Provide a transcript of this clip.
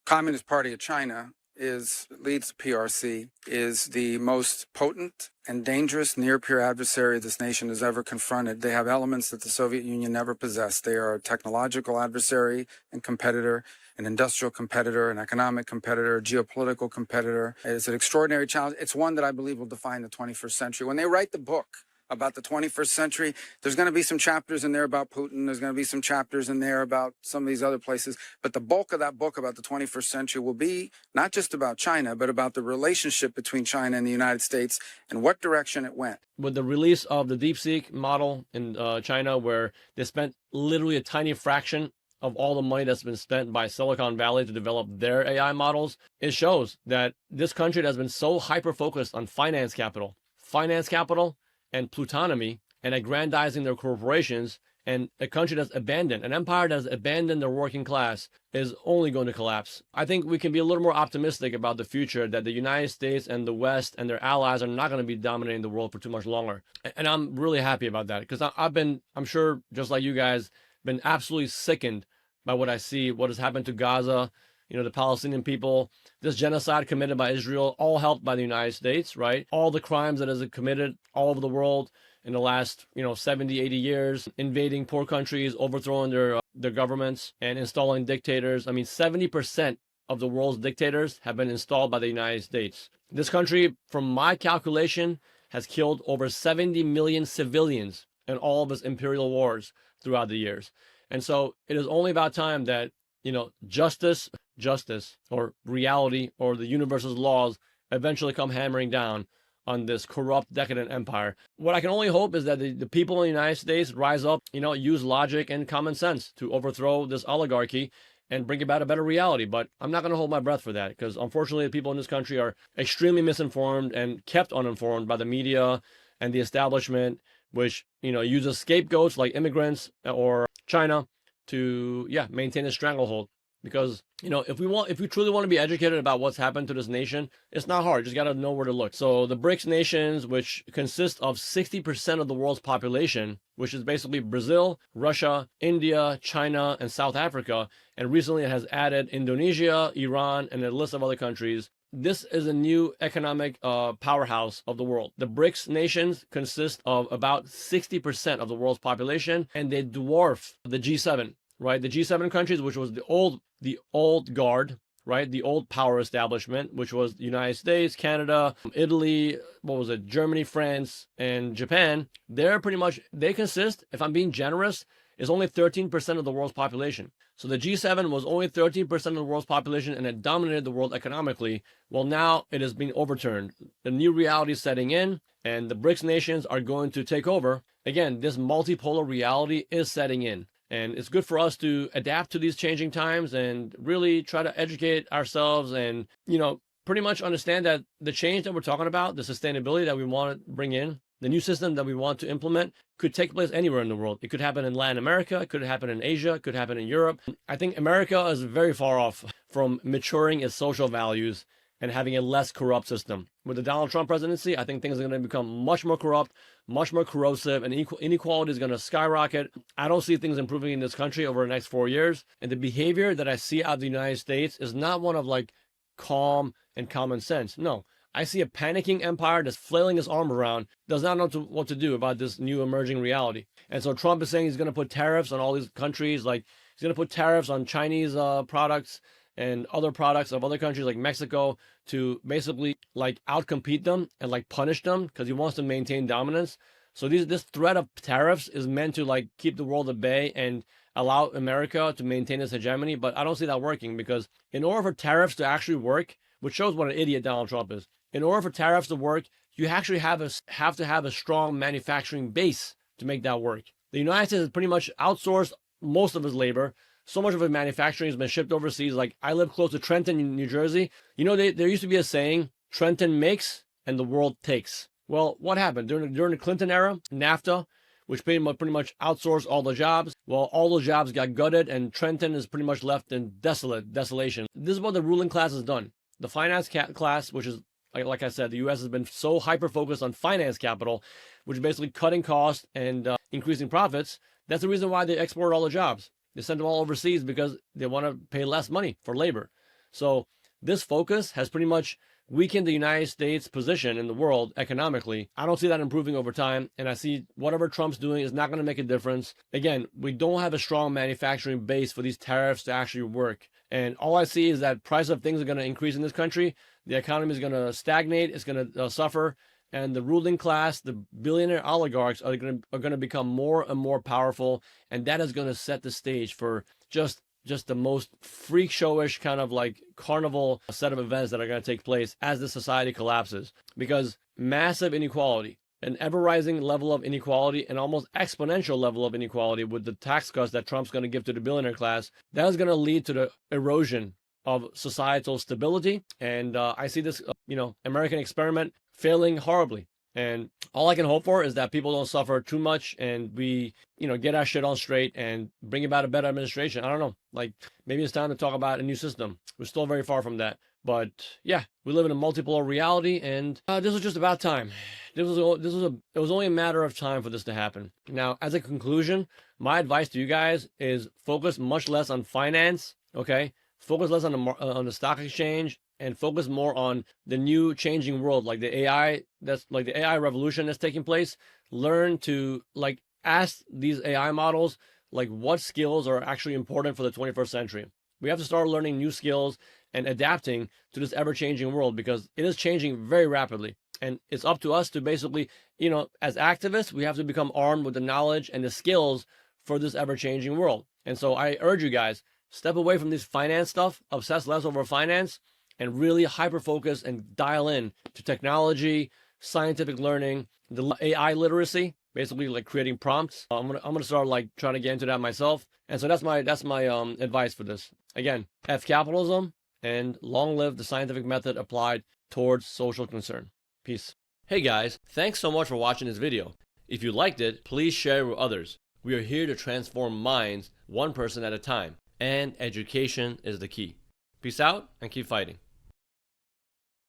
Communist Party of China leads PRC, is the most potent and dangerous near-peer adversary this nation has ever confronted. They have elements that the Soviet Union never possessed. They are a technological adversary and competitor, an industrial competitor, an economic competitor, a geopolitical competitor. It's an extraordinary challenge. It's one that I believe will define the 21st century. When they write the book about the 21st century, there's going to be some chapters in there about Putin. There's going to be some chapters in there about some of these other places. But the bulk of that book about the 21st century will be not just about China, but about the relationship between China and the United States and what direction it went. With the release of the DeepSeek model in China, where they spent literally a tiny fraction of all the money that's been spent by Silicon Valley to develop their AI models, it shows that this country has been so hyper-focused on finance capital and plutonomy and aggrandizing their corporations, and a country that's abandoned, an empire that's abandoned their working class, is only going to collapse. I think we can be a little more optimistic about the future, that the United States and the West and their allies are not going to be dominating the world for too much longer. And I'm really happy about that, because I'm sure, just like you guys, been absolutely sickened by what I see, what has happened to Gaza, the Palestinian people, this genocide committed by Israel, all helped by the United States, right? All the crimes that has committed all over the world in the last, 70, 80 years, invading poor countries, overthrowing their governments and installing dictators. I mean, 70% of the world's dictators have been installed by the United States. This country, from my calculation, has killed over 70 million civilians in all of its imperial wars throughout the years. And so it is only about time that, justice or reality or the universe's laws eventually come hammering down on this corrupt, decadent empire. What I can only hope is that the people in the United States rise up, use logic and common sense to overthrow this oligarchy and bring about a better reality. But I'm not going to hold my breath for that, because unfortunately the people in this country are extremely misinformed and kept uninformed by the media and the establishment, which, uses scapegoats like immigrants or China to, maintain a stranglehold. Because, if we truly want to be educated about what's happened to this nation, it's not hard. You just got to know where to look. So the BRICS nations, which consist of 60% of the world's population, which is basically Brazil, Russia, India, China, and South Africa, and recently it has added Indonesia, Iran, and a list of other countries. This is a new economic powerhouse of the world. The BRICS nations consist of about 60% of the world's population, and they dwarf the G7. Right, the G7 countries, which was the old guard, right, the old power establishment, which was the United States, Canada, Italy, Germany, France, and Japan. They consist, if I'm being generous, is only 13% of the world's population. So the G7 was only 13% of the world's population, and it dominated the world economically. Well, now it is being overturned. The new reality is setting in, and the BRICS nations are going to take over. Again, this multipolar reality is setting in. And it's good for us to adapt to these changing times and really try to educate ourselves and, pretty much understand that the change that we're talking about, the sustainability that we want to bring in, the new system that we want to implement could take place anywhere in the world. It could happen in Latin America, it could happen in Asia, it could happen in Europe. I think America is very far off from maturing its social values and having a less corrupt system. With the Donald Trump presidency, I think things are going to become much more corrupt, much more corrosive, and inequality is going to skyrocket. I don't see things improving in this country over the next 4 years. And the behavior that I see out of the United States is not one of calm and common sense. No, I see a panicking empire that's flailing his arm around, does not know what to do about this new emerging reality. And so Trump is saying he's going to put tariffs on all these countries, he's going to put tariffs on Chinese products and other products of other countries like Mexico to basically outcompete them and punish them because he wants to maintain dominance. So this threat of tariffs is meant to keep the world at bay and allow America to maintain its hegemony. But I don't see that working, because in order for tariffs to actually work, which shows what an idiot Donald Trump is, in order for tariffs to work, you actually have to have a strong manufacturing base to make that work. The United States has pretty much outsourced most of its labor. So much of its manufacturing has been shipped overseas. I live close to Trenton, New Jersey. There used to be a saying, Trenton makes and the world takes. Well, what happened? During the Clinton era, NAFTA, which pretty much outsourced all the jobs, well, all those jobs got gutted, and Trenton is pretty much left in desolation. This is what the ruling class has done. The finance class, which is, like I said, the U.S. has been so hyper-focused on finance capital, which is basically cutting costs and increasing profits. That's the reason why they export all the jobs. They send them all overseas because they want to pay less money for labor. So this focus has pretty much weakened the United States' position in the world economically. I don't see that improving over time, and I see whatever Trump's doing is not going to make a difference. Again, we don't have a strong manufacturing base for these tariffs to actually work. And all I see is that price of things are going to increase in this country. The economy is going to stagnate. It's going to suffer. And the ruling class, the billionaire oligarchs are going to become more and more powerful. And that is going to set the stage for just the most freak showish kind of like carnival set of events that are going to take place as the society collapses. Because massive inequality, an ever rising level of inequality, an almost exponential level of inequality with the tax cuts that Trump's going to give to the billionaire class, that is going to lead to the erosion of societal stability. And I see this, American experiment failing horribly. And all I can hope for is that people don't suffer too much and we, get our shit on straight and bring about a better administration. I don't know. Like, maybe it's time to talk about a new system. We're still very far from that. But yeah, we live in a multipolar reality, and this was just about time. It was only a matter of time for this to happen. Now, as a conclusion, my advice to you guys is focus much less on finance, okay? Focus less on the stock exchange, and focus more on the new changing world, like the AI, that's like the AI revolution that's taking place. Learn to ask these AI models what skills are actually important for the 21st century. We have to start learning new skills and adapting to this ever-changing world, because it is changing very rapidly. And it's up to us to basically, as activists, we have to become armed with the knowledge and the skills for this ever-changing world. And so I urge you guys, step away from this finance stuff, obsess less over finance, and really hyper-focus and dial in to technology, scientific learning, the AI literacy, basically creating prompts. I'm gonna start trying to get into that myself. And so that's my advice for this. Again, F capitalism, and long live the scientific method applied towards social concern. Peace. Hey guys, thanks so much for watching this video. If you liked it, please share it with others. We are here to transform minds one person at a time, and education is the key. Peace out and keep fighting.